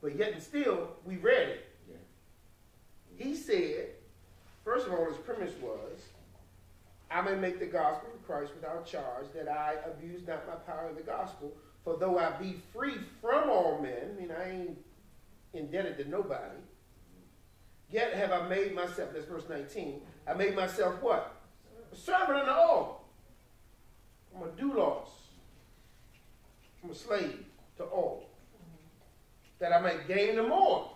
But yet and still, we read it. Yeah. He said, first of all, his premise was, I may make the gospel of Christ without charge, that I abuse not my power of the gospel. For though I be free from all men, I mean, I ain't indebted to nobody, yet have I made myself, that's verse 19, I made myself what? A servant unto all. I'm a doulos. I'm a slave to all. That I might gain them more.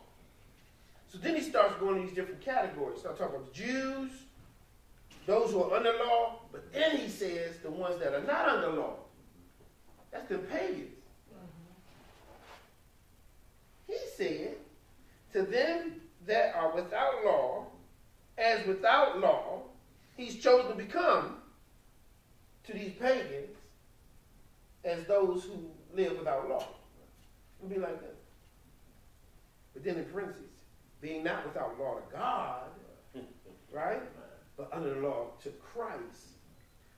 So then he starts going to these different categories. Start talking about the Jews, those who are under law, but then he says the ones that are not under law. That's the pagans. He said, to them that are without law, as without law, he's chosen to become, to these pagans, as those who live without law. It'll be like that. But then in parentheses, being not without law to God, right? But under the law to Christ,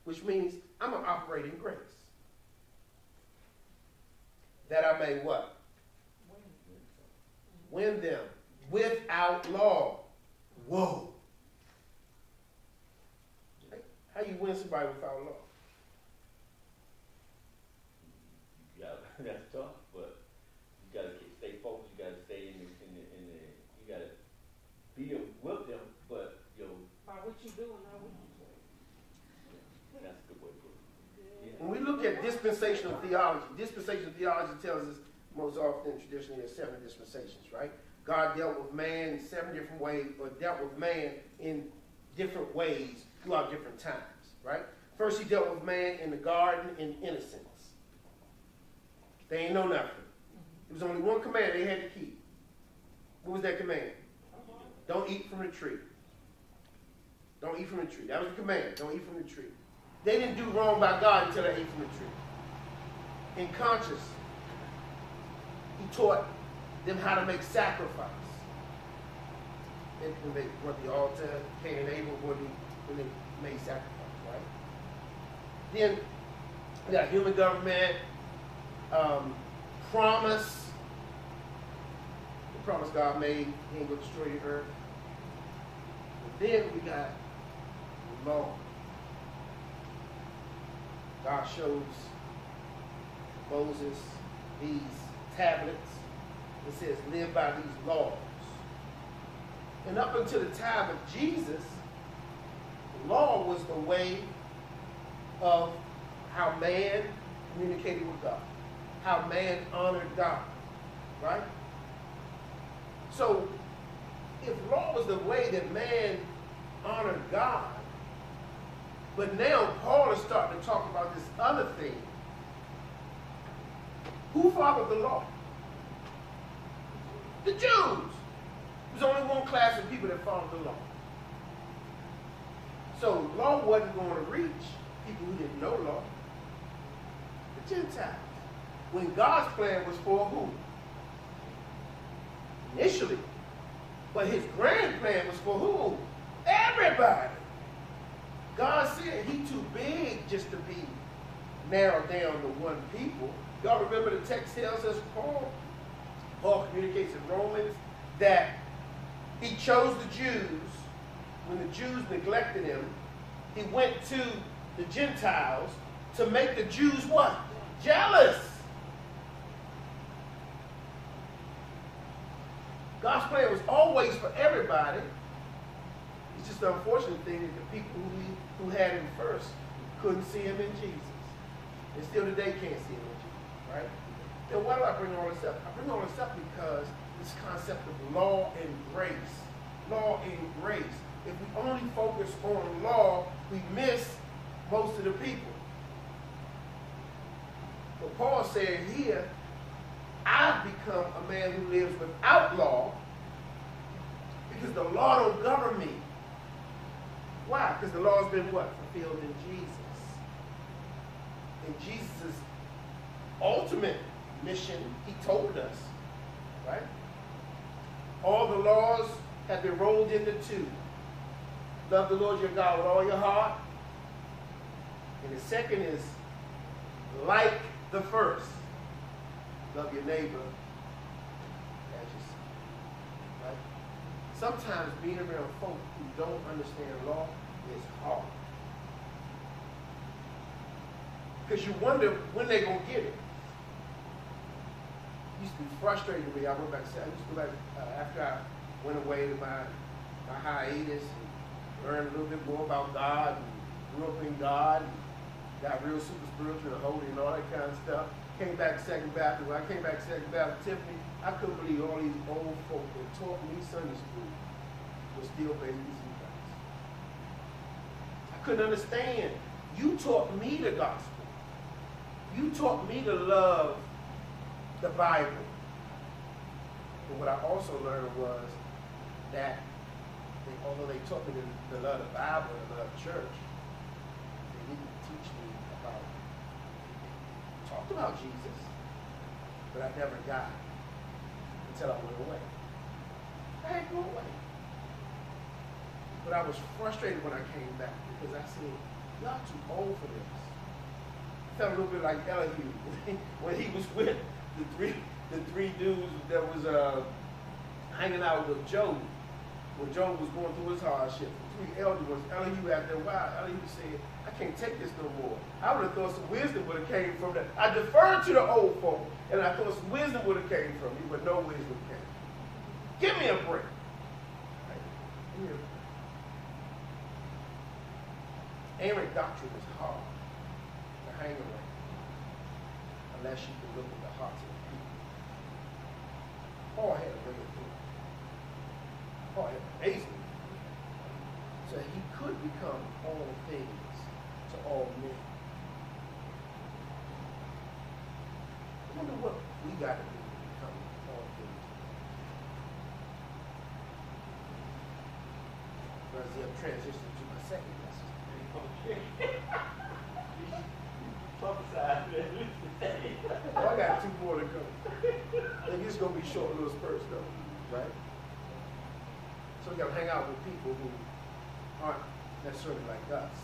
which means I'm going to operate in grace. That I may what? Win them without law. Whoa. How you win somebody without law? That's tough, but you gotta stay focused. You gotta stay in the you gotta be with them, but by what you do and not what you say. that's a good way to put it. Yeah. When we look at dispensational theology tells us most often traditionally there's 7 dispensations, right? God dealt with man in 7 different ways, or dealt with man in different ways throughout different times, right? First, he dealt with man in the garden in innocence. They ain't know nothing. There was only one command they had to keep. What was that command? Don't eat from the tree. Don't eat from the tree. That was the command. Don't eat from the tree. They didn't do wrong by God until they ate from the tree. In conscience, he taught them how to make sacrifice. When they brought the altar, Cain and Abel, when they made sacrifice, right? Then we got human government, promise. The promise God made, he ain't going to destroy the earth. And then we got law. God shows Moses these tablets. It says, live by these laws. And up until the time of Jesus, law was the way of how man communicated with God, how man honored God, right? So, if law was the way that man honored God, but now Paul is starting to talk about this other thing. Who followed the law? The Jews. There's only one class of people that followed the law. So law wasn't going to reach people who didn't know law. The Gentiles. When God's plan was for who? Initially. But his grand plan was for who? Everybody. God said he too big just to be narrowed down to one people. Y'all remember the text tells us Paul communicates in Romans that he chose the Jews. When the Jews neglected him, he went to the Gentiles to make the Jews what? Jealous. God's plan was always for everybody. It's just the unfortunate thing that the people who had him first couldn't see him in Jesus. And still today can't see him in Jesus, right? Then why do I bring all this up? I bring all this up because this concept of law and grace. Law and grace. If we only focus on law, we miss most of the people. But Paul said here, I've become a man who lives without law because the law don't govern me. Why? Because the law has been what? Fulfilled in Jesus. In Jesus' ultimate mission, he told us, right? All the laws have been rolled into 2. Love the Lord your God with all your heart. And the second is like the first. Love your neighbor as sometimes being around folk who don't understand law is hard. Because you wonder when they're going to get it. It used to be frustrating to me. I went back, I used to go back after I went away to my hiatus and learned a little bit more about God and grew up in God and got real super spiritual and holy and all that kind of stuff. Came back to Second Baptist. When I came back to Second Baptist, Tiffany, I couldn't believe all these old folk that taught me Sunday school were still babies in Christ. I couldn't understand. You taught me the gospel. You taught me to love the Bible. But what I also learned was that although they taught me to love the Bible and love church, they didn't teach me about, talked about Jesus, but I never got it until I went away. I had to go away. But I was frustrated when I came back because I said, y'all too old for this. I felt a little bit like Elihu when he was with the three dudes that was hanging out with Job. When Job was going through his hardship, the three elder ones, Elihu after a while, Elihu said, I can't take this no more. I would have thought some wisdom would have came from that. I deferred to the old folk, and I thought some wisdom would have came from me, but no wisdom came. Give me a break. Give me a break. Errant doctrine is hard to hang around unless you can look at the hearts of the people. Paul had a way of doing it. Paul had amazing. So he could become all things to all men. I wonder what we got to do to become all things. Brazil transitioned to my second message. Oh, I got two more to go. I think it's going to be short little spurts though, right? So we got to hang out with people who aren't necessarily like us.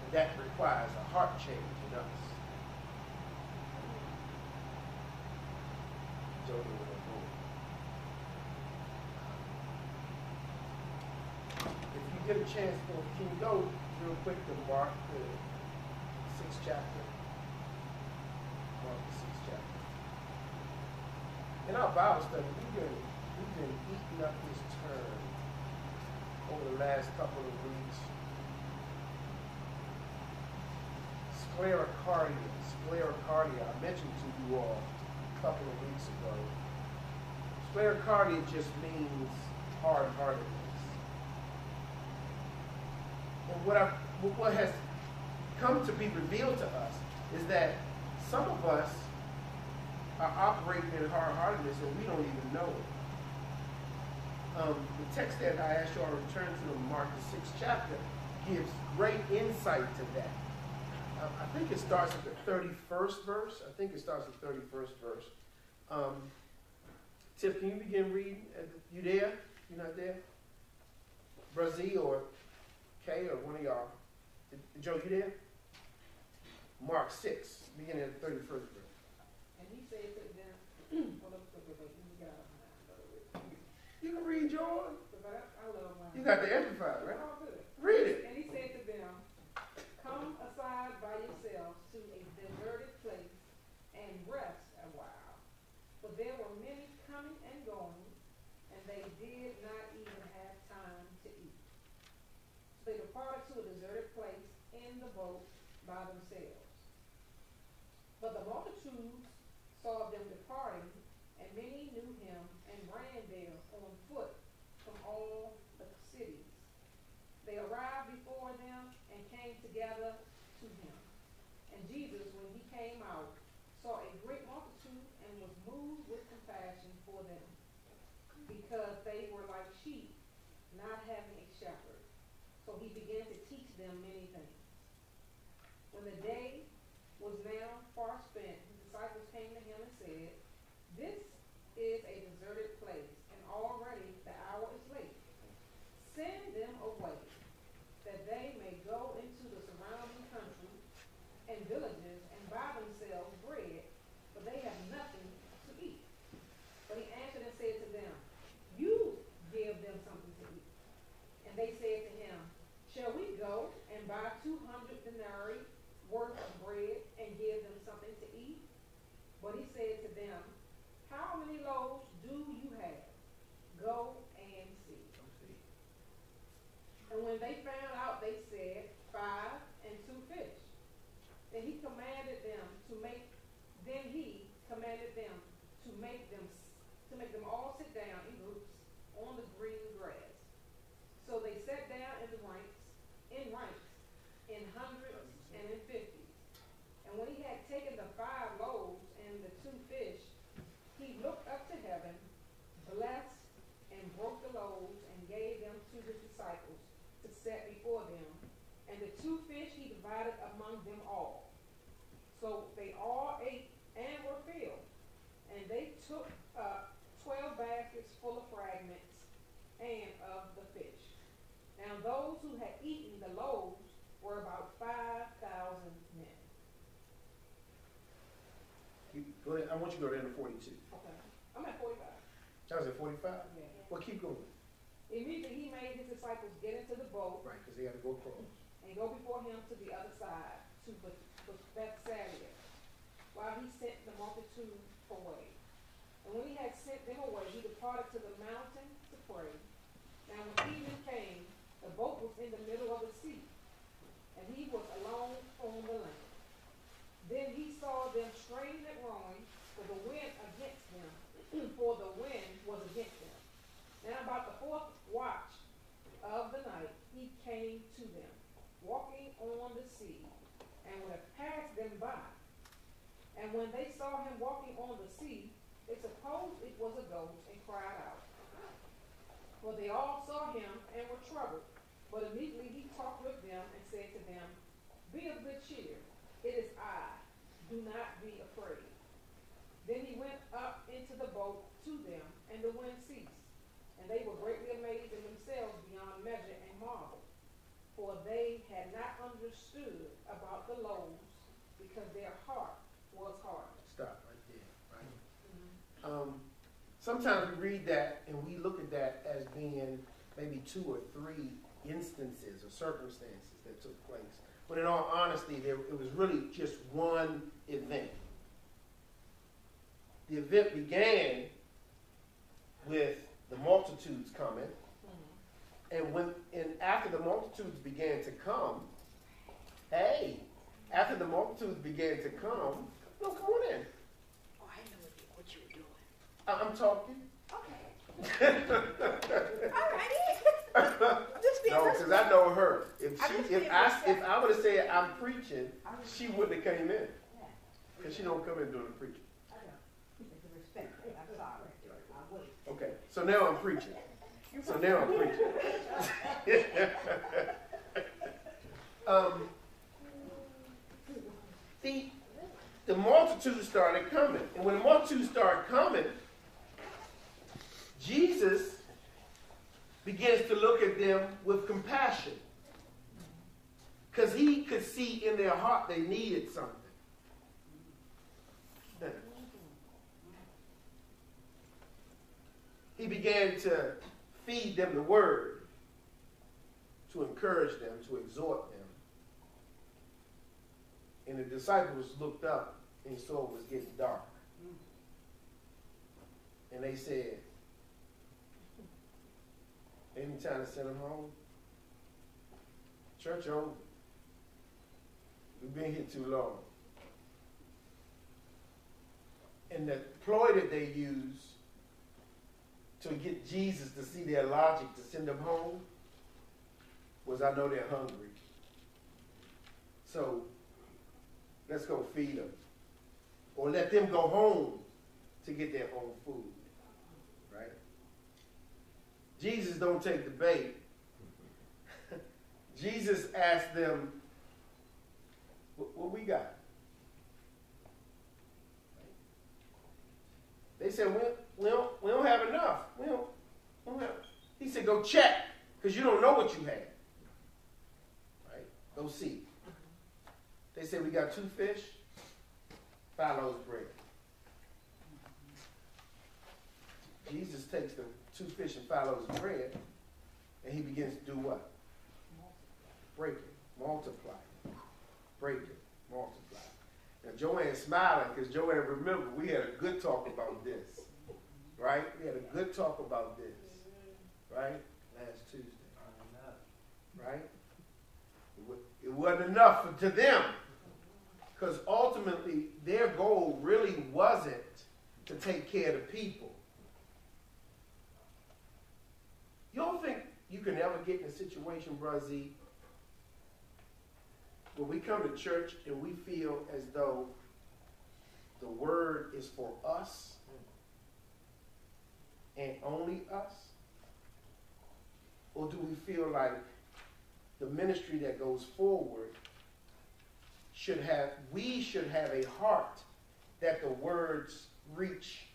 And that requires a heart change in us. Joe, if you get a chance, can you go real quick to Mark the 6th chapter? Mark the 6th chapter. In our Bible study, we've been eating up this term over the last couple of weeks. Sclerocardia. I mentioned to you all a couple of weeks ago. Sclerocardia just means hard-heartedness. And what has come to be revealed to us is that some of us are operating in hard-heartedness and we don't even know it. The text that I asked you all to return to, Mark the 6th chapter, gives great insight to that. I think it starts at the 31st verse. Tiff, can you begin reading? You there? You not there? Brazil or Kay or one of y'all? Joe, you there? Mark 6, beginning at the 31st verse. And he said to them, You can read yours. I love mine. You got the Amplified, right? Oh, good. Read it. And he said to them, come aside by yourselves to a deserted place and rest a while. For there were many coming and going, and they did not even have time to eat. So they departed to a deserted place in the boat by themselves. But the multitudes saw them departing, and many knew him and ran there on foot from all the cities. They arrived before them and came together to him. And Jesus, when he came out, saw a great multitude and was moved with compassion for them, because they were like sheep, not having a shepherd. So he began to teach them many things. When the day was now far spent, his disciples came to him and said, this is a deserted place, and already the hour is late. Send them away, that they may go into the surrounding country and villages and buy themselves bread, for they have nothing to eat. But he answered and said to them, you give worth of bread and give them something to eat? But he said to them, how many loaves do you have? Go and see. And when they found out, they said, 5 and 2 fish. Then he commanded them to make them all sit down in groups on the green grass. So they sat down in ranks, in hundreds and in fifties. And when he had taken the 5 loaves and the 2 fish, he looked up to heaven, blessed, and broke the loaves and gave them to his disciples to set before them. And the 2 fish he divided among them all. So they all ate and were filled. And they took up 12 baskets full of fragments and of the fish. Now those who had eaten the loaves were about 5,000 men. Go ahead. I want you to go down to 42. Okay. I'm at 45. I was at 45? Yeah. Well, keep going. Immediately he made his disciples get into the boat Right, because they had to go across. and go before him to the other side, to Bethsaida, while he sent the multitude away. And when he had sent them away, he departed to the mountain to pray. Now when evening came, the boat was in the middle of the sea, and he was alone on the land. Then he saw them straining at rowing, for the wind was against them. Now about the 4th watch of the night, he came to them, walking on the sea, and would have passed them by. And when they saw him walking on the sea, they supposed it was a ghost and cried out. For they all saw him and were troubled. But immediately he talked with them and said to them, be of good cheer. It is I. Do not be afraid. Then he went up into the boat to them, and the wind ceased. And they were greatly amazed in themselves beyond measure and marveled. For they had not understood about the loaves, because their heart was hardened. Stop right there. Right. Sometimes we read that and we look at that as being maybe 2 or 3 instances or circumstances that took place. But in all honesty, it was really just one event. The event began with the multitudes coming, and after the multitudes began to come, after the multitudes began to come, no, come on in. Oh, I know what you were doing. I'm talking. Okay. All righty. No, because I know her. If I would have said I'm preaching, she wouldn't have came in. Because she don't come in during the preaching. I know. It's a respect. I'm sorry. I would. Okay, so now I'm preaching. The multitude started coming. And when the multitude started coming, Jesus begins to look at them with compassion. Because he could see in their heart they needed something. He began to feed them the word, to encourage them, to exhort them. And the disciples looked up and saw it was getting dark. And they said, any time to send them home? Church over. We've been here too long. And the ploy that they used to get Jesus to see their logic to send them home was, I know they're hungry. So let's go feed them. Or let them go home to get their own food. Right? Jesus don't take the bait. Jesus asked them, what we got? They said, we don't have enough. We don't have. He said, go check, because you don't know what you have. Right? Go see. They said, we got 2 fish, 5 loaves of bread. Jesus takes the 2 fish and 5 loaves of bread, and he begins to do what? Break it, multiply it, break it, Multiply. Now, Joanne's smiling because Joanne, remember, we had a good talk about this. Right? We had a good talk about this. Right? Last Tuesday. Right? It wasn't enough to them. Because ultimately, their goal really wasn't to take care of the people. You don't think you can ever get in a situation, Brother Z, where we come to church and we feel as though the word is for us and only us? Or do we feel like the ministry that goes forward we should have a heart that the words reach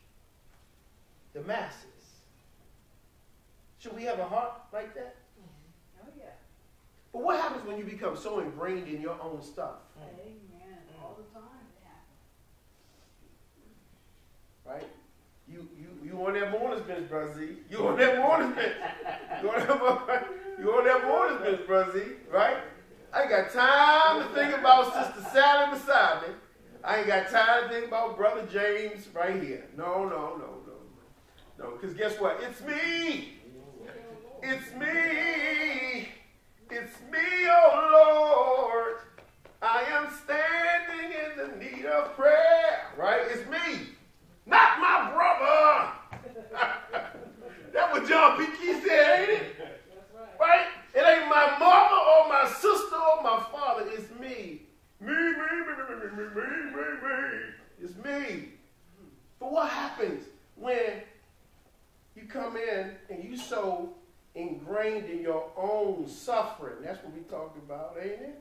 the masses? Should we have a heart like that? Oh, yeah. But what happens when you become so ingrained in your own stuff? Amen. All the time it happens. Right? You on that morning bench, Brother Z. You on that morning bench. You on that morning bench, Brother Z. Right? I ain't got time to think about Sister Sally beside me. I ain't got time to think about Brother James right here. No. Because guess what? It's me. It's me. It's me, oh Lord. I am standing in the need of prayer. Right? It's me. Not my brother. That's what John P. Key said, ain't it? Right? It ain't my mother or my sister or my father. It's me. Me. It's me. But what happens when you come in and you so ingrained in your own suffering? That's what we talked about, ain't it?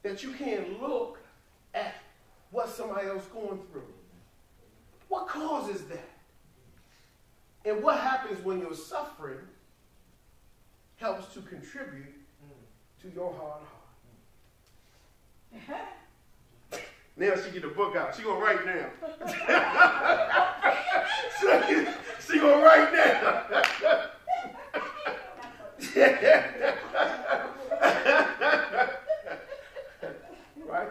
That you can't look at what somebody else going through. What causes that? And what happens when your suffering helps to contribute to your hard heart? Now she get the book out. She gonna write now. she gonna write now. Right?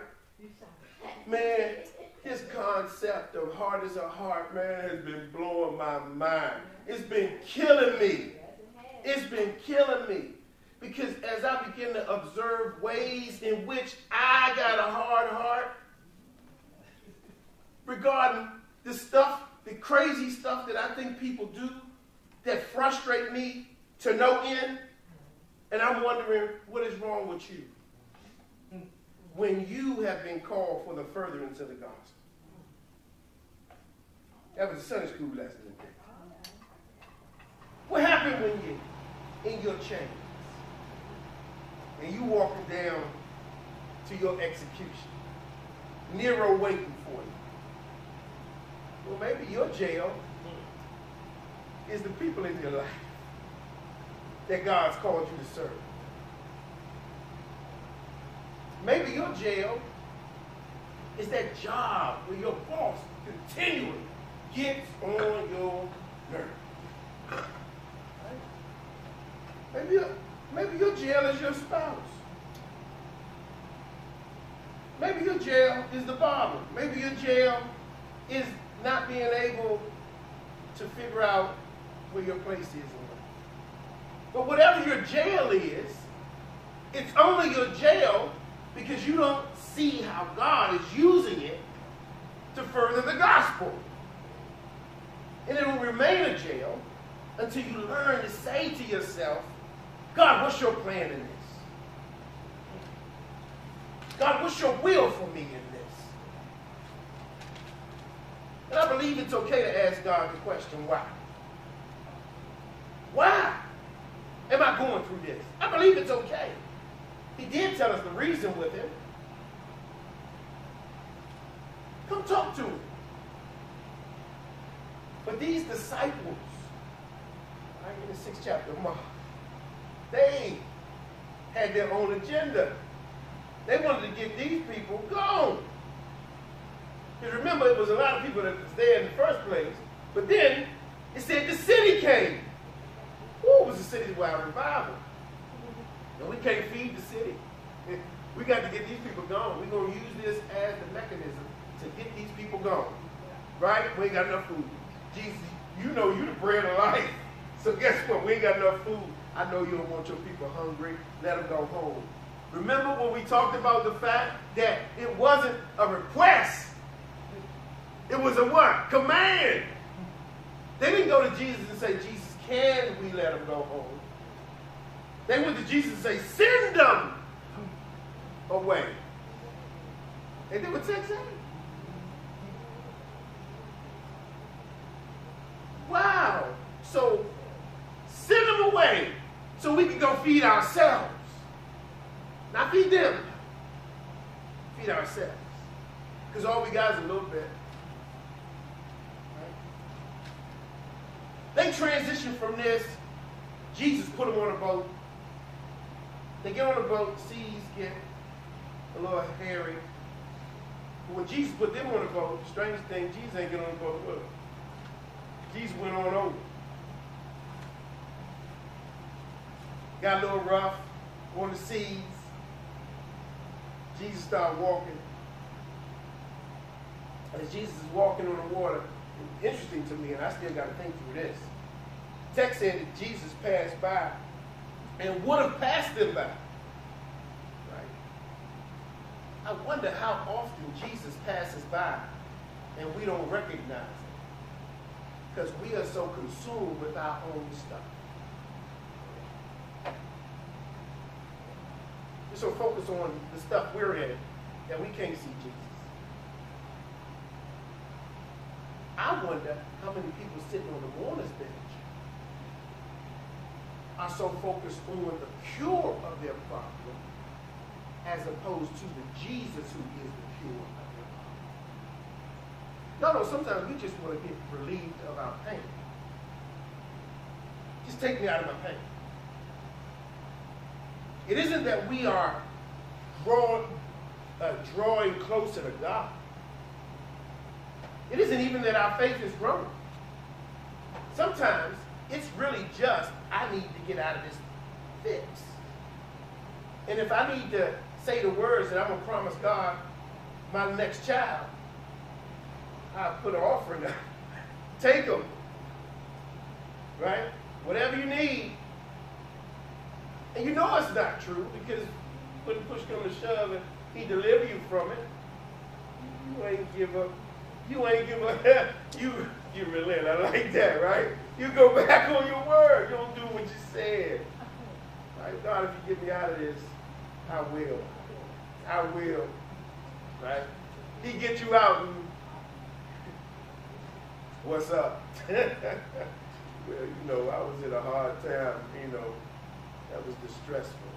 Man, this concept of heart is a heart, man, has been blowing my mind. It's been killing me. It's been killing me. Because as I begin to observe ways in which I got a hard heart regarding the stuff, the crazy stuff that I think people do that frustrate me to no end, and I'm wondering what is wrong with you when you have been called for the furtherance of the gospel. That was a Sunday school lesson today. What happened when you in your chains and you walking down to your execution? Nero waiting for you. Well, maybe your jail is the people in your life that God's called you to serve. Maybe your jail is that job where your boss continually gets on your nerves. Right? Maybe your jail is your spouse. Maybe your jail is the barber. Maybe your jail is not being able to figure out where your place is in life. But whatever your jail is, it's only your jail because you don't see how God is using it to further the gospel. And it will remain a jail until you learn to say to yourself, God, what's your plan in this? God, what's your will for me in this? And I believe it's okay to ask God the question, why? Why am I going through this? I believe it's okay. He did tell us the reason with him. Come talk to him. But these disciples, right in the 6th chapter of Mark, they had their own agenda. They wanted to get these people gone. Because remember, it was a lot of people that was there in the first place. But then, it said the city came. Ooh, it was a citywide revival. And we can't feed the city. We got to get these people gone. We're going to gone. Right? We ain't got enough food. Jesus, you know you the bread of life. So guess what? We ain't got enough food. I know you don't want your people hungry. Let them go home. Remember when we talked about the fact that it wasn't a request. It was a what? Command. They didn't go to Jesus and say, Jesus, can we let them go home? They went to Jesus and say, send them away. And they would text him. Wow. So send them away so we can go feed ourselves. Not feed them. Feed ourselves. Because all we got is a little bit. Right? They transition from this. Jesus put them on a boat. They get on the boat, seas get a little hairy. But when Jesus put them on the boat, the strange thing, Jesus ain't get on the boat with them. Jesus went on over. Got a little rough on the seas. Jesus started walking. As Jesus is walking on the water, it's interesting to me, and I still got to think through this. The text said that Jesus passed by and would have passed them by. Right? I wonder how often Jesus passes by and we don't recognize it. Because we are so consumed with our own stuff. We're so focused on the stuff we're in that we can't see Jesus. I wonder how many people sitting on the mourner's bench are so focused on the cure of their problem as opposed to the Jesus who is the cure of their problem. No, sometimes we just want to get relieved of our pain. Just take me out of my pain. It isn't that we are drawing closer to God. It isn't even that our faith is growing. Sometimes it's really just, I need to get out of this fix. And if I need to say the words that I'm going to promise God my next child, I'll put an offering out. Take them. Right? Whatever you need. And you know it's not true because when push comes to shove and he deliver you from it, you ain't give up. You ain't give up. You relent. I like that, right? You go back on your word. You don't do what you said. Right? God, if you get me out of this, I will. I will. Right? He get you out and what's up? Well, you know, I was in a hard time, you know, that was distressful.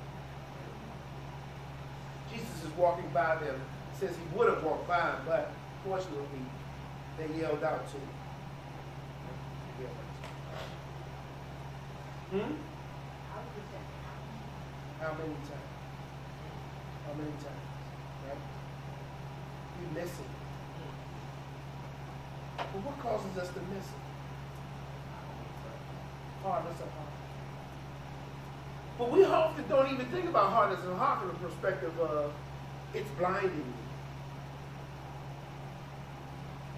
Jesus is walking by them. Says he would have walked by them, but fortunately, they yelled out to him. How many times? How many times? Right? We miss it. But what causes us to miss it? Hardness of heart. But we often don't even think about hardness of heart from the perspective of it's blinding you.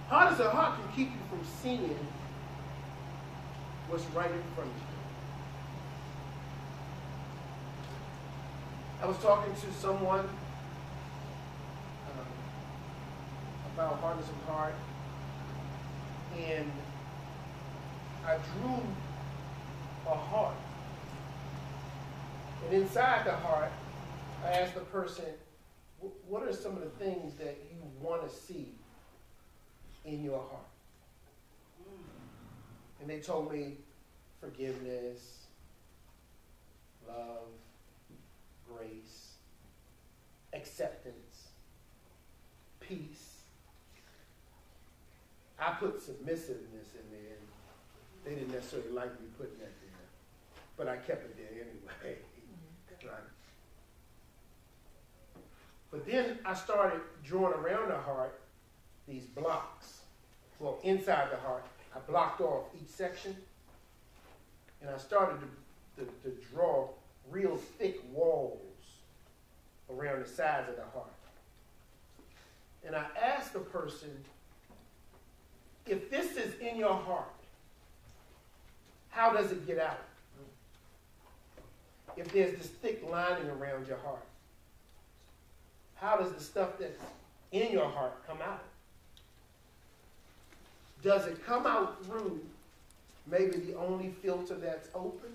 Hardness of heart can keep you from seeing what's right in front of you. I was talking to someone about hardness of heart, and I drew a heart. And inside the heart, I asked the person, what are some of the things that you want to see in your heart? And they told me forgiveness, love, grace, acceptance, peace. I put submissiveness in there. They didn't necessarily like me putting that there, but I kept it there anyway. Right? But then I started drawing around the heart these blocks. Well, inside the heart, I blocked off each section, and I started to draw real thick walls around the sides of the heart. And I asked the person, if this is in your heart, how does it get out? If there's this thick lining around your heart, how does the stuff that's in your heart come out? Does it come out through maybe the only filter that's open?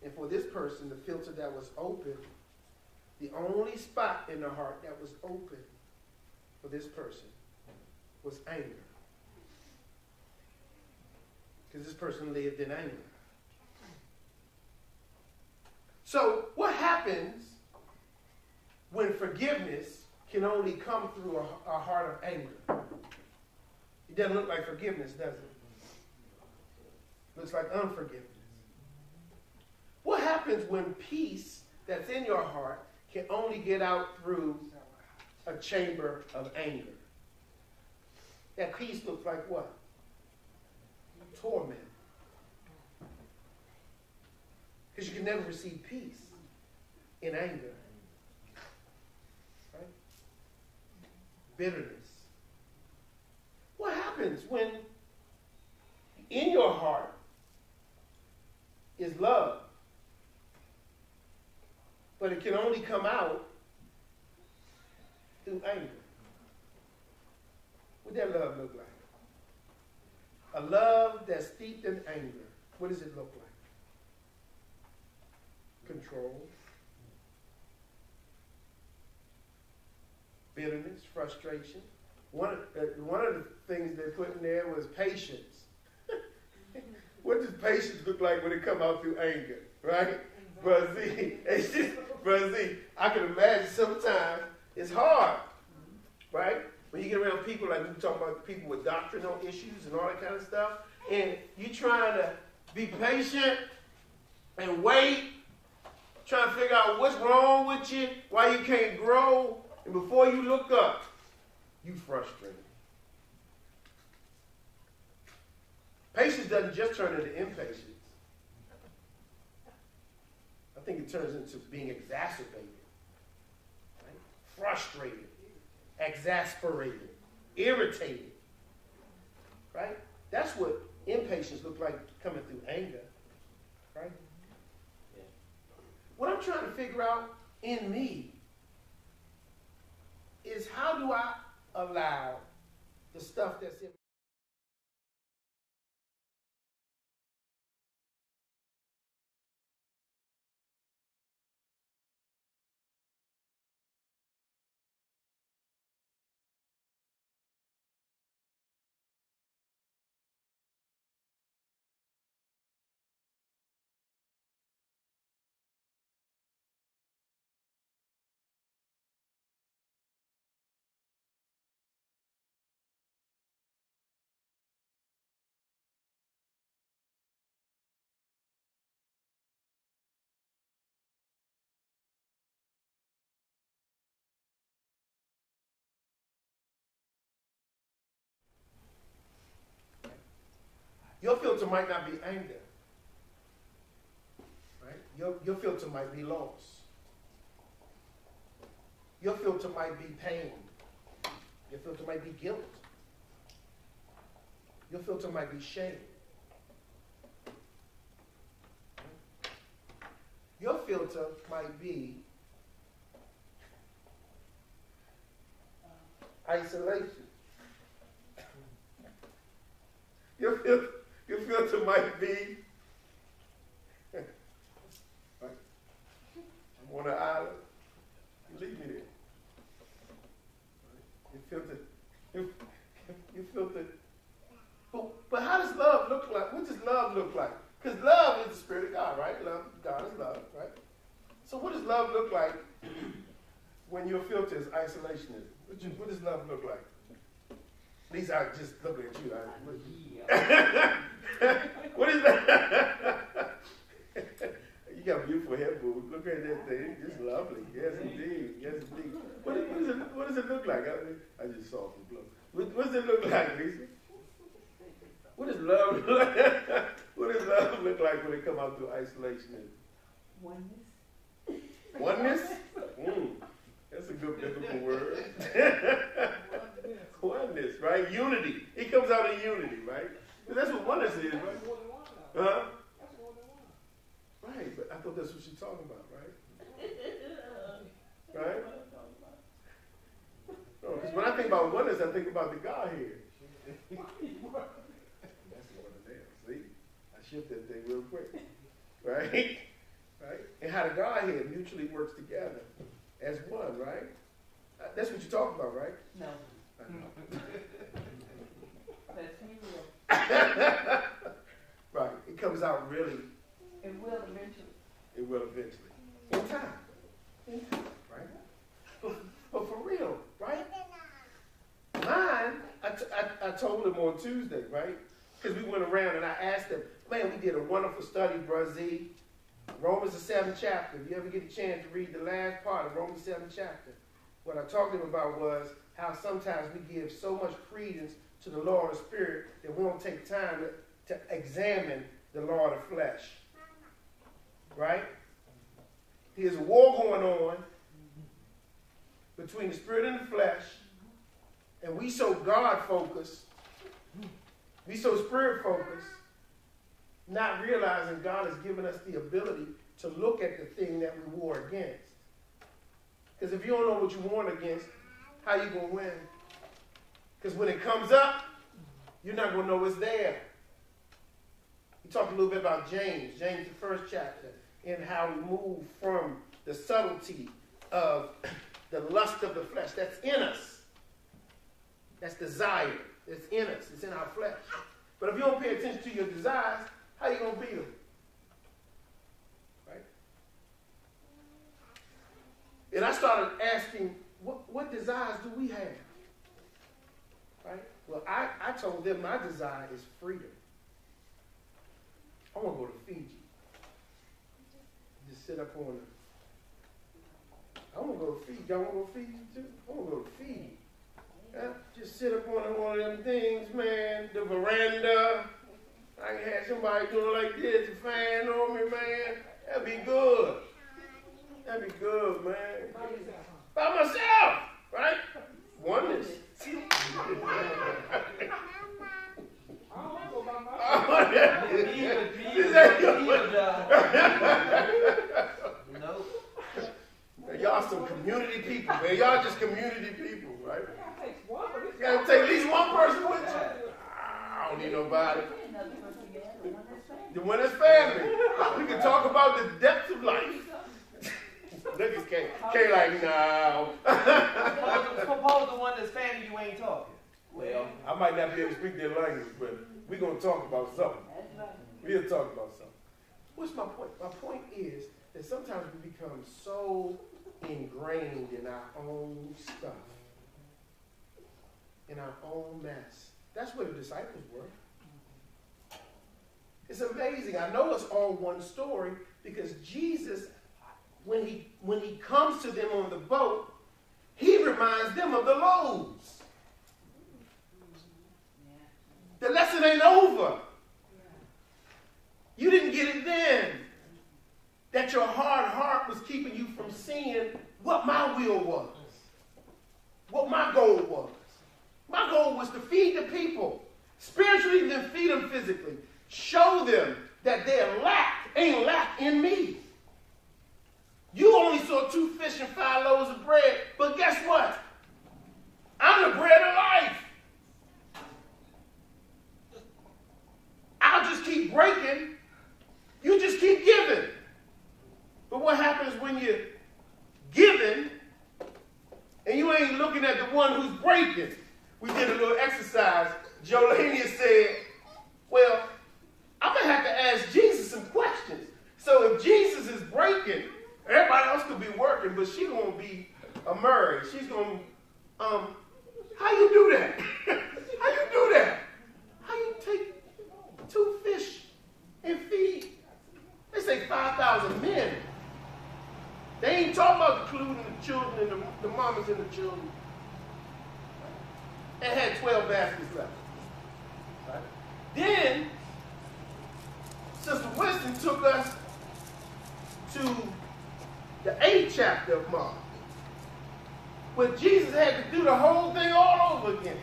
And for this person, the filter that was open, the only spot in the heart that was open for this person was anger. Because this person lived in anger. So what happens when forgiveness can only come through a heart of anger? It doesn't look like forgiveness, does it? Looks like unforgiveness. What happens when peace that's in your heart can only get out through a chamber of anger? That peace looks like what? Torment. Because you can never receive peace in anger. Right? Bitterness. What happens when in your heart is love, but it can only come out through anger? What does that love look like? A love that's steeped in anger. What does it look like? Control, bitterness, frustration. One of the things they put in there was patience. What does patience look like when it come out through anger, right? Brother Z, I can imagine sometimes it's hard, right? When you get around people, like we talk about people with doctrinal issues and all that kind of stuff, and you trying to be patient and wait, trying to figure out what's wrong with you, why you can't grow, and before you look up, you frustrated. Patience doesn't just turn into impatience. I think it turns into being exacerbated, right? Frustrated, exasperated, irritated, right? That's what impatience looks like coming through anger, right? Yeah. What I'm trying to figure out in me is how do I allow the stuff that's in your filter might not be anger, right? Your filter might be loss. Your filter might be pain. Your filter might be guilt. Your filter might be shame. Your filter might be isolation. Your filter might be, right? I'm on an island. You leave me there. You filter. But how does love look like? What does love look like? Because love is the Spirit of God, right? Love, God is love, right? So what does love look like when your filter is isolationism? What does love look like? At least I just look at you. What is that? You got a beautiful head, boo. Look at that thing. It's lovely. Yes, indeed. Yes, indeed. What does it look like? I just saw some blow. What does it look like, Lisa? What does love look like? What does love look like when it comes out through isolation? Oneness. Oneness? That's a good biblical word. Oneness, right? Unity. It comes out in unity, right? That's what oneness is, right? That's more than one, though. Huh? That's more than one. Right, but I thought that's what she's talking about, right? Right? No, because when I think about oneness, I think about the Godhead. That's one of them. See? I shifted that thing real quick. Right? Right? And how the Godhead mutually works together as one, right? That's what you're talking about, right? No. I know. That's he will. Right. It comes out really. It will eventually. It will eventually. In time. In time, right? But for real, right? Mine, I told him on Tuesday, right? Because we went around and I asked him, man, we did a wonderful study, Brother Z. Romans, the 7th chapter. If you ever get a chance to read the last part of Romans, 7th chapter, what I talked to him about was how sometimes we give so much credence to the law of the Spirit that we don't take time to examine the law of the flesh. Right? There's a war going on between the spirit and the flesh, and we so God-focused, we so spirit-focused, not realizing God has given us the ability to look at the thing that we war against. Because if you don't know what you warn against, how you going to win? Because when it comes up, you're not going to know it's there. We talked a little bit about James, the 1st chapter, and how we move from the subtlety of the lust of the flesh that's in us. That's desire. It's in us. It's in our flesh. But if you don't pay attention to your desires, how are you going to beat them? Right? And I started asking, what desires do we have? Right? Well, I told them my desire is freedom. I want to go to Fiji. Just sit up on it. I want to go to Fiji. Y'all want to go to Fiji too? I want to go to Fiji. Just sit up on one of them things, man. The veranda. I can have somebody doing like this, a fan on me, man. That'd be good. That'd be good, man. By myself, right? Oneness. I don't want to go by myself. No. Y'all some community people, man. Y'all just community people, right? It takes one, but it's You gotta take at least one person with you. I don't need nobody. The one that's family. We can talk about the depths of life. Niggas can't like, no. Suppose the one that's family you ain't talking. Well, I might not be able to speak their language, but we're going to talk about something. We'll talk about something. What's my point? My point is that sometimes we become so ingrained in our own stuff, in our own mess. That's where the disciples were. It's amazing. I know it's all one story because Jesus, when he comes to them on the boat, he reminds them of the loaves. The lesson ain't over. You didn't get it then. That your hard heart was keeping you from seeing what my will was. What my goal was. My goal was to feed the people. Spiritually, then feed them physically. Show them that their lack ain't lack in me. You only saw 2 fish and 5 loaves of bread, but guess what? I'm the bread of life. I'll just keep breaking. You just keep giving. But what happens when you're giving and you ain't looking at the one who's breaking? We did a little exercise. Jolania said, well, I'm going to have to ask Jesus some questions. So if Jesus is breaking, everybody else could be working, but she's going to be a Murray. She's going to, how you do that? How you do that? How you take 2 fish and feed, they say 5,000 men. They ain't talking about including the children and the mamas and the children. They had 12 baskets left. Right? Then, Sister Winston took us to the 8th chapter of Mark, where Jesus had to do the whole thing all over again.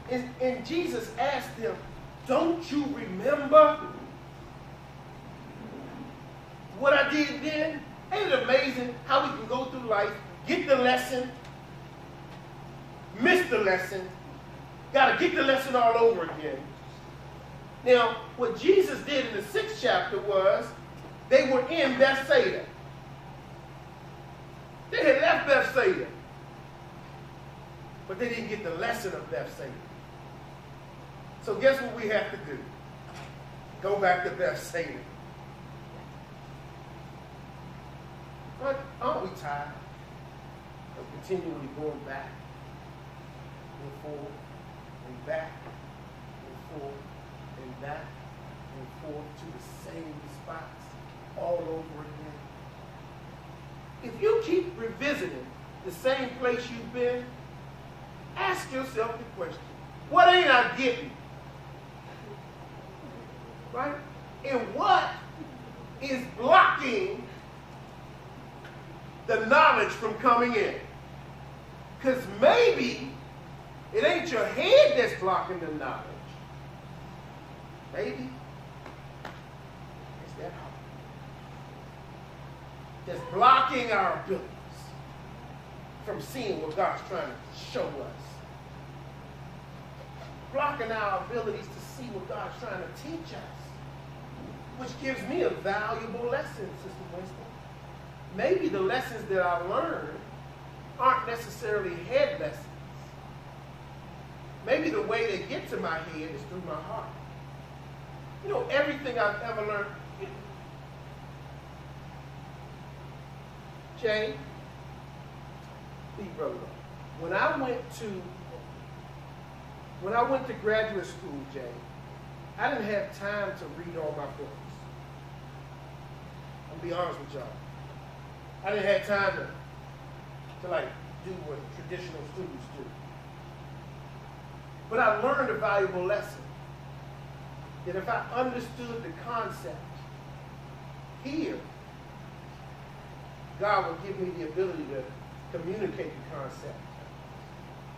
And Jesus asked them, don't you remember what I did then? Ain't it amazing how we can go through life, get the lesson, miss the lesson, got to get the lesson all over again. Now, what Jesus did in the 6th chapter was they were in Bethsaida. They had left Bethsaida, but they didn't get the lesson of Bethsaida. So guess what we have to do? Go back to Bethsaida. But aren't we tired of continually going back and forth and back and forth and back and forth to the same spots all over again? If you keep revisiting the same place you've been, ask yourself the question, what ain't I getting? Right? And what is blocking the knowledge from coming in? Because maybe it ain't your head that's blocking the knowledge. Maybe it's that heart that's blocking our abilities from seeing what God's trying to show us. Blocking our abilities to see what God's trying to teach us. Which gives me a valuable lesson, Sister Winston. Maybe the lessons that I learned aren't necessarily head lessons. Maybe the way they get to my head is through my heart. You know, everything I've ever learned. Jay, big brother, when I went to graduate school, Jay, I didn't have time to read all my books. I'll be honest with y'all. I didn't have time to like do what traditional students do. But I learned a valuable lesson. That if I understood the concept here, God will give me the ability to communicate the concept.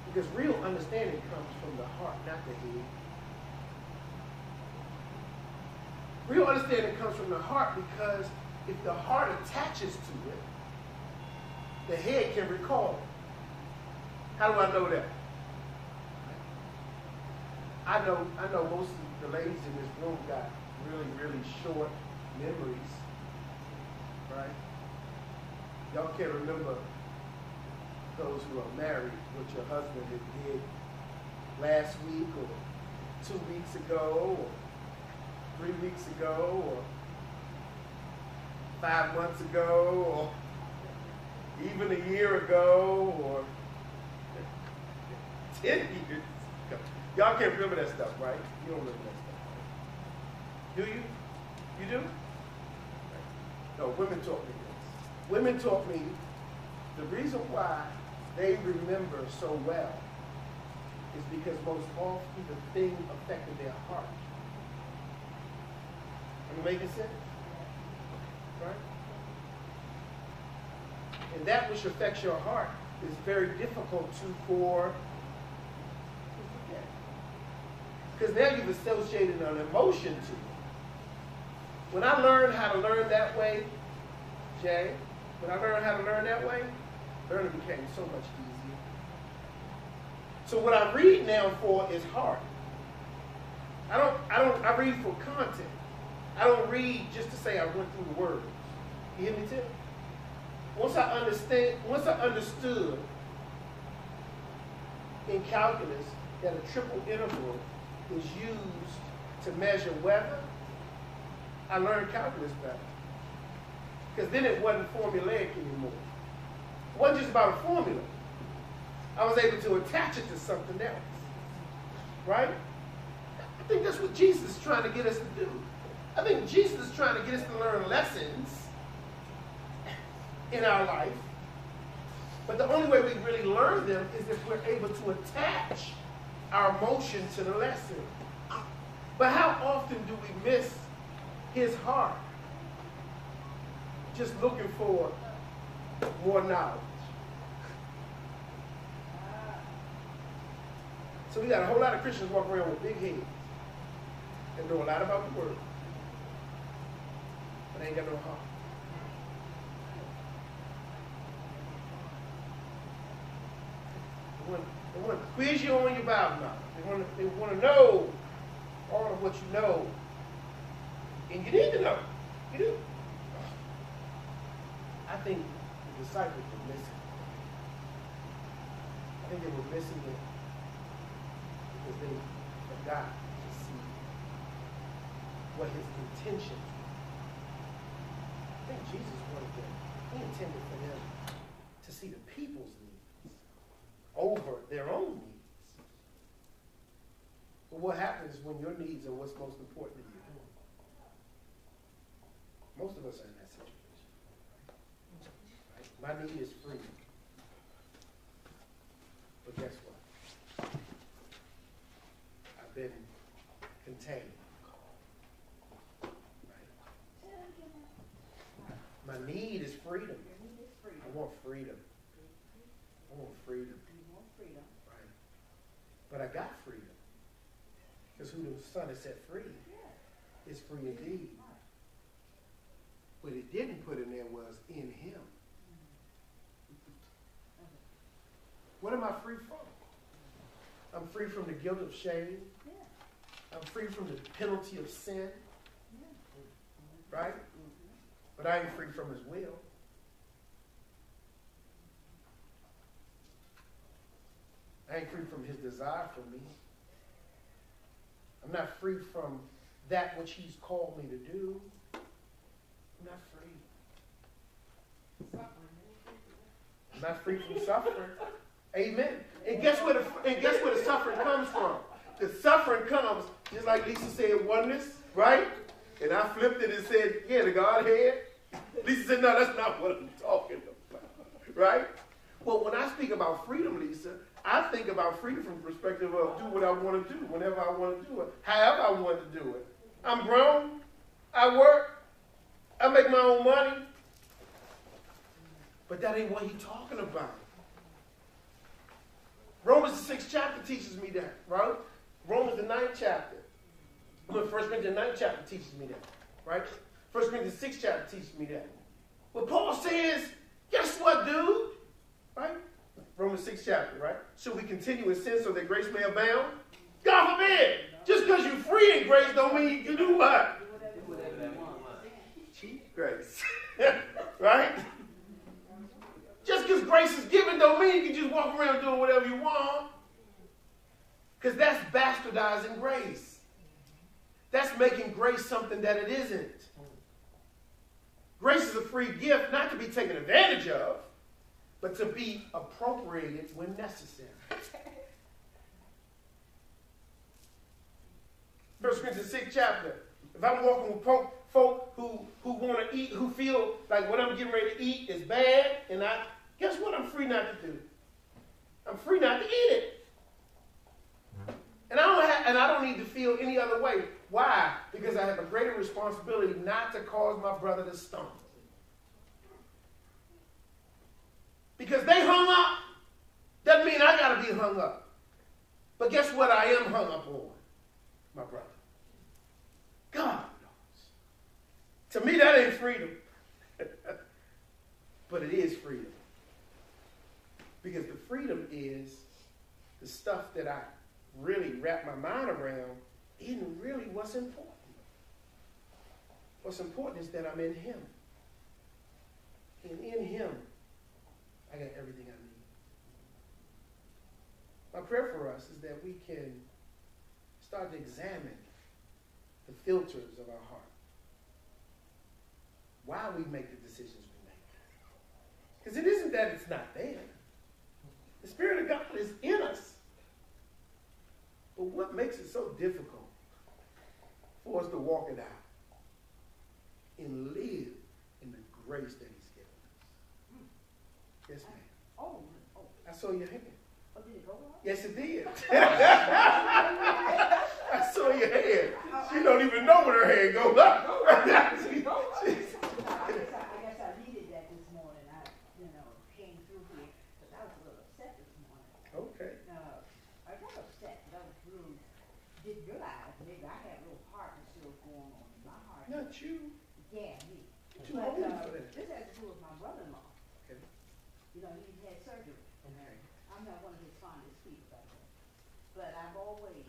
Because real understanding comes from the heart, not the head. Real understanding comes from the heart because if the heart attaches to it, the head can recall it. How do I know that? I know most of the ladies in this room got really, really short memories, right? Y'all can't remember, those who are married, what your husband did last week or 2 weeks ago or 3 weeks ago or 5 months ago or even a year ago or 10 years ago. Y'all can't remember that stuff, right? You don't remember that stuff. Do you? You do? No, women taught me this. Women taught me the reason why they remember so well is because most often the thing affected their heart. Am I making sense? Right? And that which affects your heart is very difficult to forget. Because now you've associated an emotion to it. When I learned how to learn that way, Jay, when I learned how to learn that way, learning became so much easier. So what I read now for is heart. I read for content. I don't read just to say I went through the words. You hear me too? Once I understood in calculus that a triple interval is used to measure weather, I learned calculus better. Because then it wasn't formulaic anymore. It wasn't just about a formula. I was able to attach it to something else. Right? I think that's what Jesus is trying to get us to do. I think Jesus is trying to get us to learn lessons in our life. But the only way we really learn them is if we're able to attach our emotion to the lesson. But how often do we miss his heart? Just looking for more knowledge. So we got a whole lot of Christians walking around with big heads and know a lot about the word, but they ain't got no heart. They want to quiz you on your Bible knowledge. They want to know all of what you know. And you need to know. You do. I think the disciples were missing. I think they were missing it because they forgot to see what his intentions were. I think Jesus wanted them. He intended for them to see the people's needs over their own needs. But what happens when your needs are what's most important to you? Most of us are in that situation. Right? My need is freedom. But guess what? I've been contained. Right? My need is freedom. I want freedom. I want freedom. Right? But I got freedom. Because who the Son has set free is free indeed. What it didn't put in there was in him. What am I free from? I'm free from the guilt of shame. I'm free from the penalty of sin. Right? But I ain't free from his will. I ain't free from his desire for me. I'm not free from that which he's called me to do. I'm not free. I'm not free from suffering. Amen. And guess where the suffering comes from? The suffering comes, just like Lisa said, oneness, right? And I flipped it and said, yeah, the Godhead. Lisa said, no, that's not what I'm talking about. Right? Well, when I speak about freedom, Lisa, I think about freedom from the perspective of do what I want to do, whenever I want to do it, however I want to do it. I'm grown. I work. I make my own money. But that ain't what he's talking about. Romans the 6th chapter teaches me that, right? Romans the 9th chapter. 1 Corinthians the 9th chapter teaches me that, right? 1 Corinthians the 6th chapter teaches me that. But Paul says, guess what, dude? Right? Romans 6th chapter, right? Should we continue in sin so that grace may abound? God forbid! Just because you're free in grace don't mean you can do what? Cheap grace. Right? Just because grace is given don't mean you can just walk around doing whatever you want. Because that's bastardizing grace. That's making grace something that it isn't. Grace is a free gift, not to be taken advantage of, but to be appropriated when necessary. 1 Corinthians 6th chapter. If I'm walking with folk who want to eat, who feel like what I'm getting ready to eat is bad, and guess what I'm free not to do? I'm free not to eat it. And I don't need to feel any other way. Why? Because I have a greater responsibility not to cause my brother to stumble. Because they hung up, doesn't mean I got to be hung up. But guess what I am hung up on? My brother. God knows. To me, that ain't freedom. But it is freedom. Because the freedom is the stuff that I really wrap my mind around isn't really what's important. What's important is that I'm in him. And in him, I got everything I need. My prayer for us is that we can start to examine the filters of our heart. Why we make the decisions we make. Because it isn't that it's not there. The Spirit of God is in us. But what makes it so difficult for us to walk it out and live in the grace that he's given us? Yes, ma'am. Oh. I saw your hand. Oh, did it go on? Yes, it did. I saw your hand. She don't even know when her hand goes up. I guess I needed that this morning. I, came through here, but I was a little upset this morning. Okay. I got upset didn't realize maybe I had a little heart still going on in my heart. Not you. Yeah, me. You're too holy for that. This has to do with my brother-in-law. Okay. You know, he had surgery. Okay. I'm not one of his fondest people, by the way. But I've always,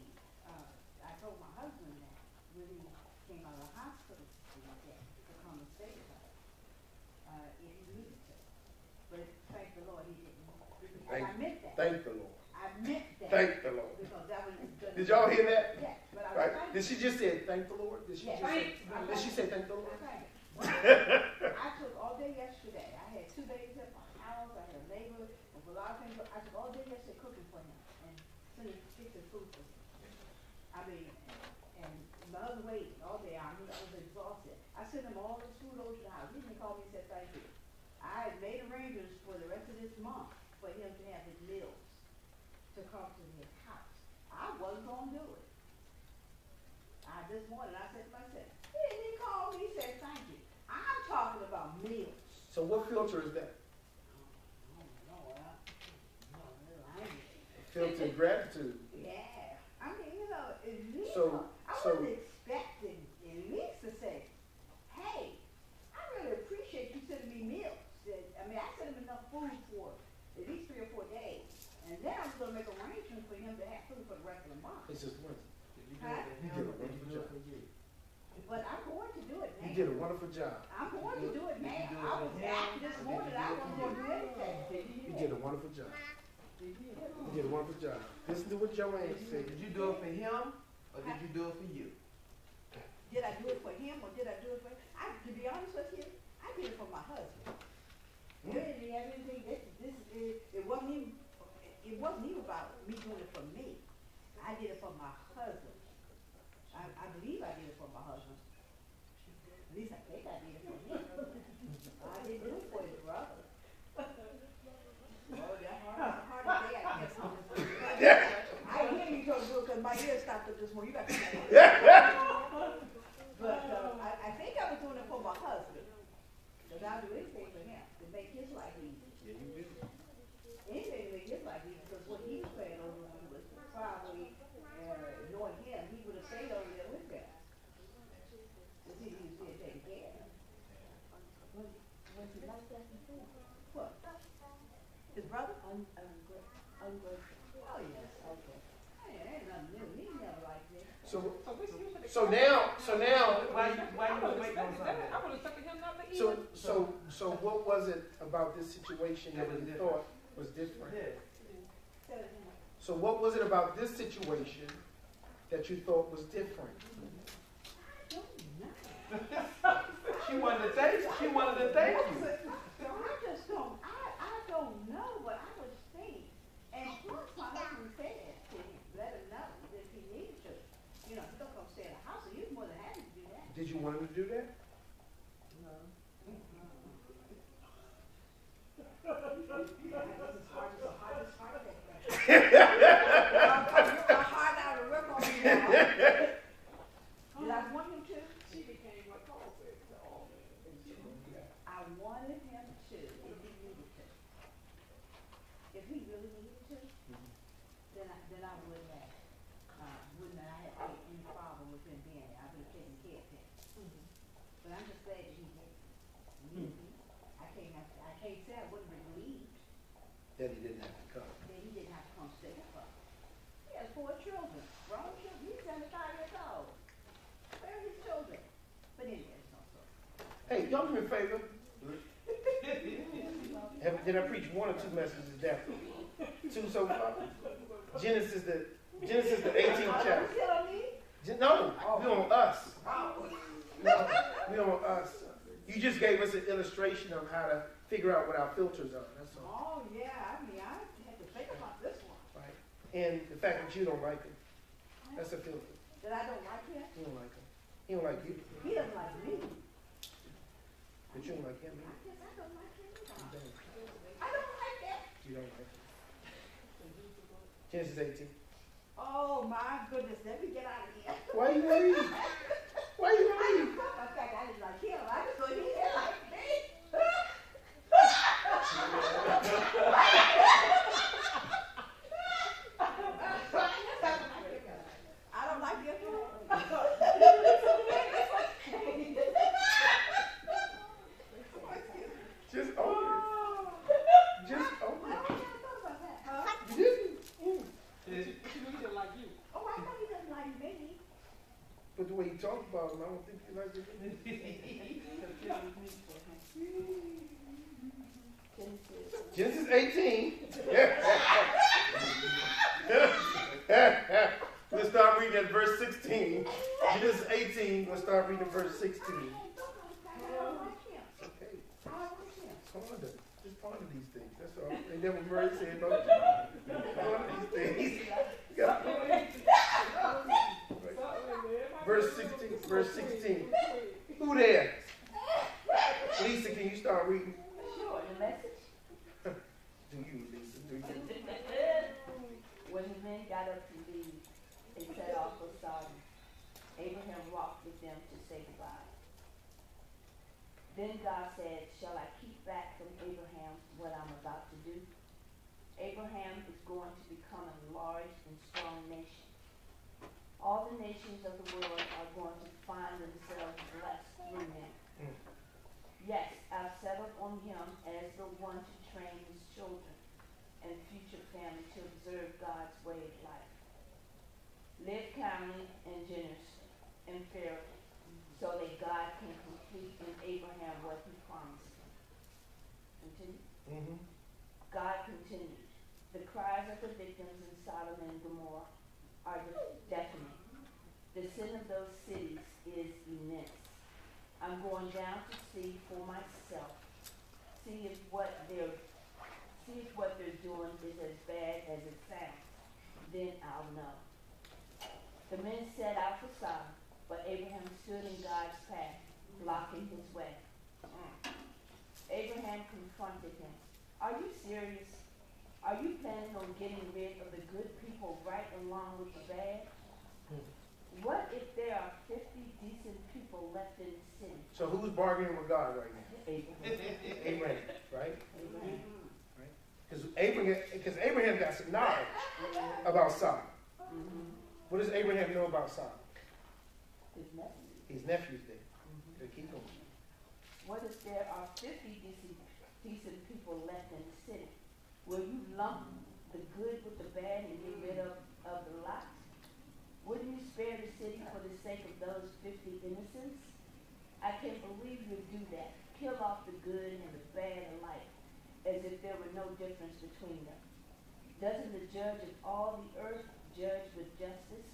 I told my husband that when he came out of the hospital to come and stay with us, if he needed to. But thank the Lord he didn't. And I meant that. Thank the Lord. I meant that. Thank the Lord. Because that was Did y'all hear that? Yes, but I was Right? thankful. Did she just say thank the Lord? Did she Yes. just say? Did she say thank the Lord? I took all day yesterday. I had 2 days at my house. I had a neighbor with a lot of things. I took all day yesterday cooking for him and fixing food for him. I mean, and my husband waited all day. I was exhausted. I sent him all this food over to the house. He didn't call me and said thank you. I had made arrangements for the rest of this month for him to have his meals to come to his house. I wasn't going to do it. This morning I said to myself, he didn't even call me, he said thank you. I'm talking about meals. So what filter is that? Filter of gratitude. Yeah. I mean, you know, at least I So was expecting at least to say, hey, I really appreciate you sending me meals. I mean, I sent him enough food for at least 3 or 4 days. And then I was going to make arrangements for him to have food for the rest of the month. it's just one. Huh? You did a wonderful job. But I'm going to do it, man. You did a wonderful job. I'm going to do it, man. I was acting this morning. I wasn't going to do anything. You did a wonderful job. You did a wonderful job. Listen to what Joanne said. Did you do it for him, or did you do it for you? Did I do it for him or did I do it for to be honest with you, I did it for my husband. It didn't have anything, it wasn't even about me doing it for me. I did it for my husband. I believe I did it for my husband. At least I think I did it for him. I didn't do it for his brother. Oh, that hard day I guess. I didn't hear you go do it because my ears stopped up this morning. You got to But I think I was doing it for my husband. Because I'll do anything for him to make his life easy. Yeah, you did. Anything to make his life easy. Because what he was paying over when he was probably knowing him, he would have stayed over there with them. Because he was being taken care of. Was he like that before? What? His brother? Ungrateful. Oh, yes. Okay. Ain't nothing new. He never liked me. So now, Why you waiting on something? I would have expected him not to eat. so what was it about this situation that you thought was different? Yeah. So what was it about this situation that you thought was different? She wanted to thank you. I just don't, I don't know what I was thinking. And plus my husband said to him, let him know that he needed to. You know, he don't come stay in the house, so he was more than happy to do that. Did you want him to do that? No. This is hard to I'm hard out to work on me now. Did I want him to? She became what Paul said to all men. I wanted him to, if he needed to. If he really needed to, then I wouldn't have had any problem with him being there. I would have taken care of him. But I'm just glad that he did. I can't say I wouldn't have believed That he didn't have to come. that he didn't have to come stay with us. He has 4 children, grown children. He's 75 years old. Where are his children? But anyway, it's not so. Hey, y'all do me a favor. Did I preach 1 or 2 messages that 2 so far? Genesis the 18th chapter. You kidding me? No, we on us. We on us. You just gave us an illustration of how to figure out what our filters are. That's all. Oh, yeah. I mean, I had to think about this one. Right? And the fact that you don't like him. That's a filter. That I don't like him. You don't like him. He don't like you. He doesn't like me. But you don't like him I either. guess I don't like him. You don't. I don't like that. You don't like him. Genesis 18. Oh, my goodness. Let me get out of here. Why you leave? Why you leave? In fact, I didn't like him. I just thought he didn't like me. But the way he talked about him, I don't think he liked it. Genesis 18. Let's start reading at verse 16. Genesis 18, we'll start reading at verse 16. Okay. Ponder. Just ponder these things. That's all. Ain't that what Murray said about you? Ponder these things. You gotta ponder. Verse 16. Verse 16. Who there? Lisa, can you start reading? Sure, the message. Do you, Lisa? Do you? When the men got up to leave, they set off for Sodom. Abraham walked with them to say goodbye. Then God said, shall I keep back from Abraham what I'm about to do? Abraham is going to become a large and strong nation. All the nations of the world are going to find themselves blessed through him. Yes, I've settled on him as the one to train his children and future family to observe God's way of life. Live calmly and generously and fairly, so that God can complete in Abraham what he promised him. Continue. Mm-hmm. God continued. The cries of the victims in Sodom and Gomorrah are deafening. The sin of those cities is immense. I'm going down to see for myself. See if what they're doing is as bad as it sounds. Then I'll know. The men set out for Sodom, but Abraham stood in God's path, blocking his way. Abraham confronted him. Are you serious? Are you planning on getting rid of the good people right along with the bad? What if there are 50 decent people left in the city? So who's bargaining with God right now? Abraham. Abraham, right? Abraham. Because Abraham got some knowledge about Sodom. Mm-hmm. What does Abraham know about Sodom? His nephew. His nephew's there. Mm-hmm. Okay, keep going. What if there are 50 decent people left in the city? Will you lump the good with the bad and get rid of the lot? Wouldn't you spare the city for the sake of those 50 innocents? I can't believe you'd do that. Kill off the good and the bad alike, as if there were no difference between them. Doesn't the judge of all the earth judge with justice?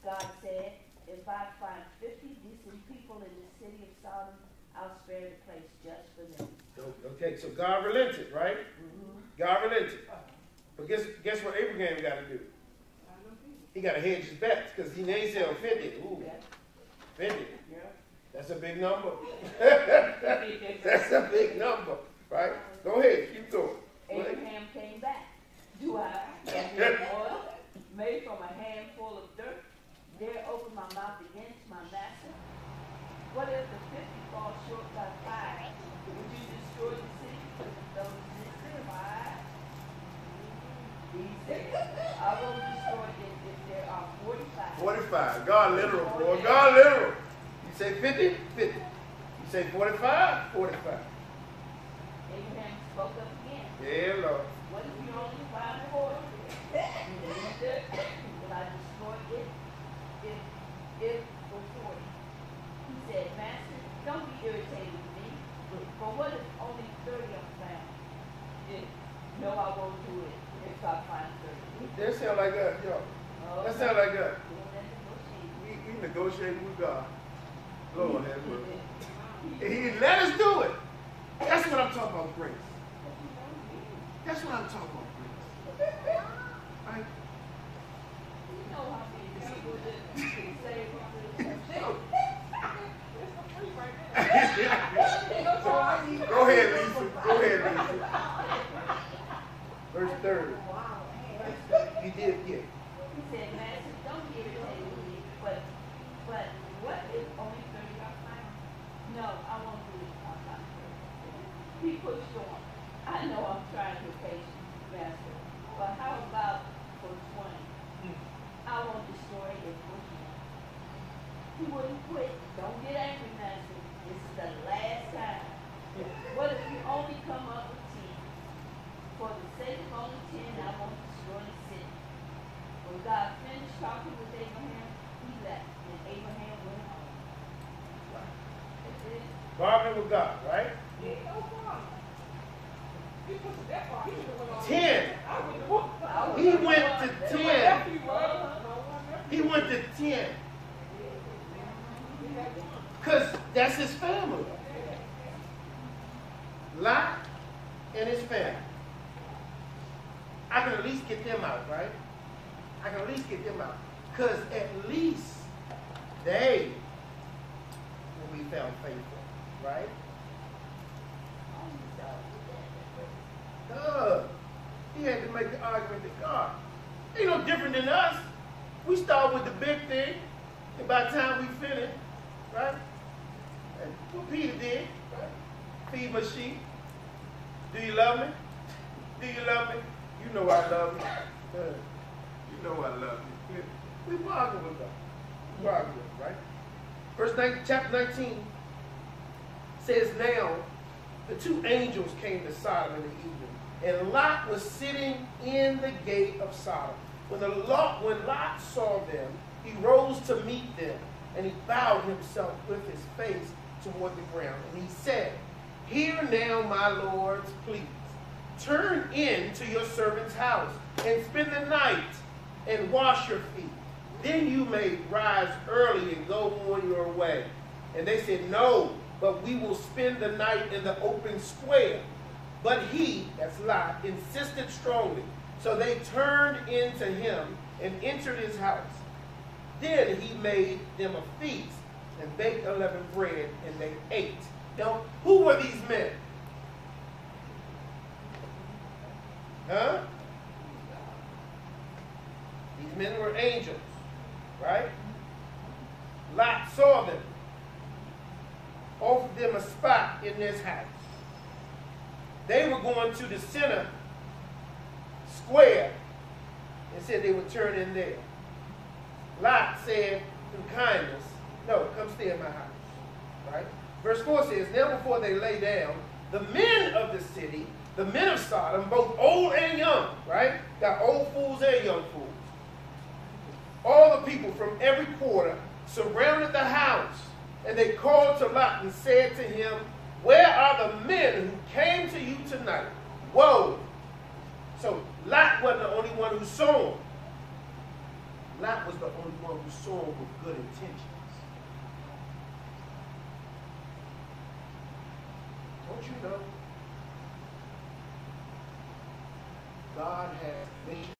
God said, if I find 50 decent people in the city of Sodom, I'll spare the place just for them. Okay, so God relented, right? Mm-hmm. God relented. But guess what Abraham got to do? He got to hedge his bets because he named himself 50. Ooh, Yeah. 50. Yeah. That's a big number. That's a big number, right? Go ahead, keep going. Abraham came back. Do I have oil made from a handful of dirt? Dare open my mouth again to my master? What if the 50 fall short by 5? Would you destroy the city because of those missing 5? He said, I will destroy it if there are 45. 45. God literal, boy. God literal. You say 50? 50. You say 45? 45. Abraham spoke up again. Yeah, Lord. What if you only find 40? Will I destroy it if for 40? He said, Master, don't be irritated with me. For what if only 30 are found? No, I won't do it if I find 30. That sound like us, yo. That sound like us. We negotiate with God. Lord have mercy. He let us do it. That's what I'm talking about, grace. That's what I'm talking about, grace. Right? You know how many people that say Go ahead, Lisa. Go ahead, Lisa. Verse 30. You did, yeah. He said, Master, don't be irritated with me, but what if only 30 are found? No, I won't do it if I find 30. He pushed on. I know I'm trying to be patient, Master, but how about for 20? I won't destroy it for him. He wouldn't quit. Don't get angry, Master. This is the last time. What if you only come up with 10? For the sake of only 10, I won't destroy the city. When God finished talking with Abraham, he left, and Abraham Bargaining with God, right? He ain't no problem. He pushed it that far. He would've went all 10. I would've whooped. He went to 10. Nephew, brother. My one nephew. He went to 10. He had one. Because that's his family. Lot and his family. I can at least get them out, right? I can at least get them out. Because at least they will be found faithful, right? He had to make the argument to God. Ain't no different than us. We start with the big thing, and by the time we finish, right? And what Peter did, right? Feed my sheep. Do you love me? Do you love me? You know I love you. You know I love you. We bargain with God. We bargain with him, right? Chapter 19 says, now the two angels came to Sodom in the evening, and Lot was sitting in the gate of Sodom. When Lot saw them, he rose to meet them, and he bowed himself with his face toward the ground. And he said, hear now, my lords, please, turn in to your servant's house, and spend the night, and wash your feet. Then you may rise early and go on your way. And they said, no, but we will spend the night in the open square. But he, that's Lot, insisted strongly. So they turned into him and entered his house. Then he made them a feast and baked unleavened bread, and they ate. Now, who were these men? Huh? These men were angels, right? Lot saw them, offered them a spot in this house. They were going to the center square and said they would turn in there. Lot said in kindness, no, come stay in my house, right? Verse 4 says, now before they lay down, the men of the city, the men of Sodom, both old and young, right? Got old fools and young fools. All the people from every quarter surrounded the house, and they called to Lot and said to him, where are the men who came to you tonight? Whoa! So Lot wasn't the only one who saw him. Lot was the only one who saw him with good intentions. Don't you know? God has mission